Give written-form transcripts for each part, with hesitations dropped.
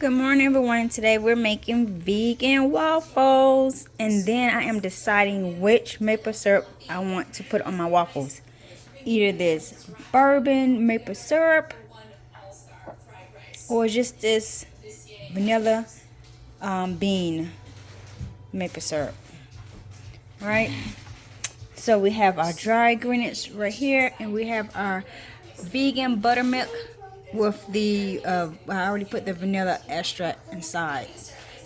Good morning, everyone. Today we're making vegan waffles, and then I am deciding which maple syrup I want to put on my waffles. Either this bourbon maple syrup or just this vanilla bean maple syrup. All right. So we have our dry ingredients right here, and we have our vegan buttermilk with the I already put the vanilla extract inside.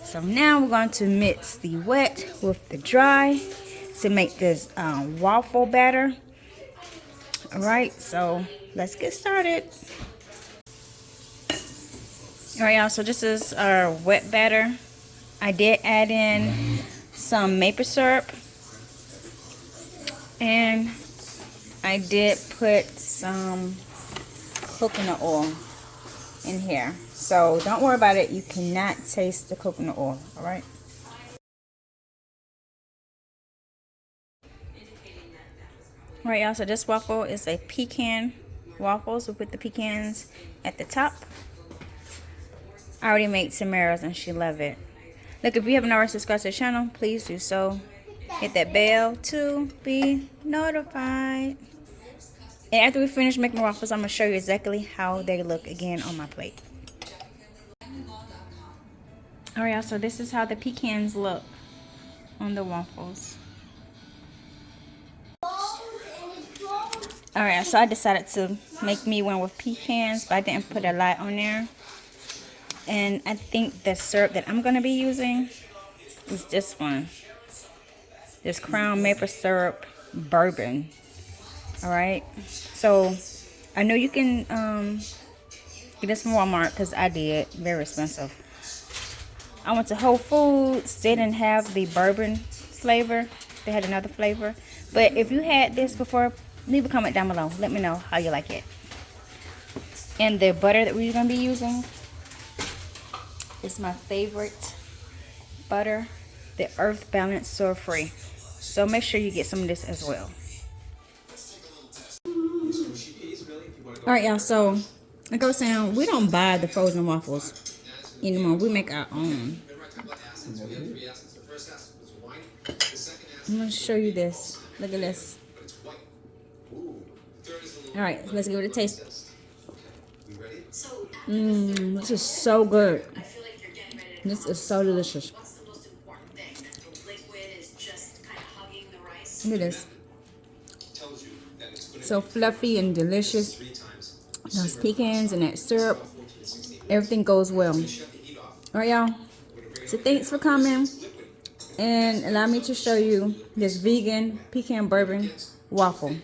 So now we're going to mix the wet with the dry to make this waffle batter. All right, so let's get started. All right, y'all, so this is our wet batter. I did add in some maple syrup, and I did put some coconut oil in here. So don't worry about it. You cannot taste the coconut oil, all right? All right, y'all, so this waffle is a pecan waffles. We put the pecans at the top. I already made Samara's and she loved it. Look, if you haven't already subscribed to the channel, please do so. Hit that bell to be notified. And after we finish making waffles, I'm going to show you exactly how they look again on my plate. Alright, y'all, so this is how the pecans look on the waffles. Alright, so I decided to make me one with pecans, but I didn't put a lot on there. And I think the syrup that I'm going to be using is this one. This Crown Maple Syrup Bourbon. Alright, so I know you can get this from Walmart because I did. Very expensive. I went to Whole Foods. They didn't have the bourbon flavor. They had another flavor. But if you had this before, leave a comment down below. Let me know how you like it. And the butter that we're going to be using is my favorite butter. The Earth Balance Soy Free. So make sure you get some of this as well. Alright, y'all, so like I was saying, we don't buy the frozen waffles anymore. We make our own. I'm going to show you this. Look at this. Alright, let's give it a taste. This is so good. This is so delicious. Look at this. So fluffy and delicious. Those pecans and that syrup, everything goes well. Alright, y'all, so thanks for coming and allow me to show you this vegan pecan bourbon waffle.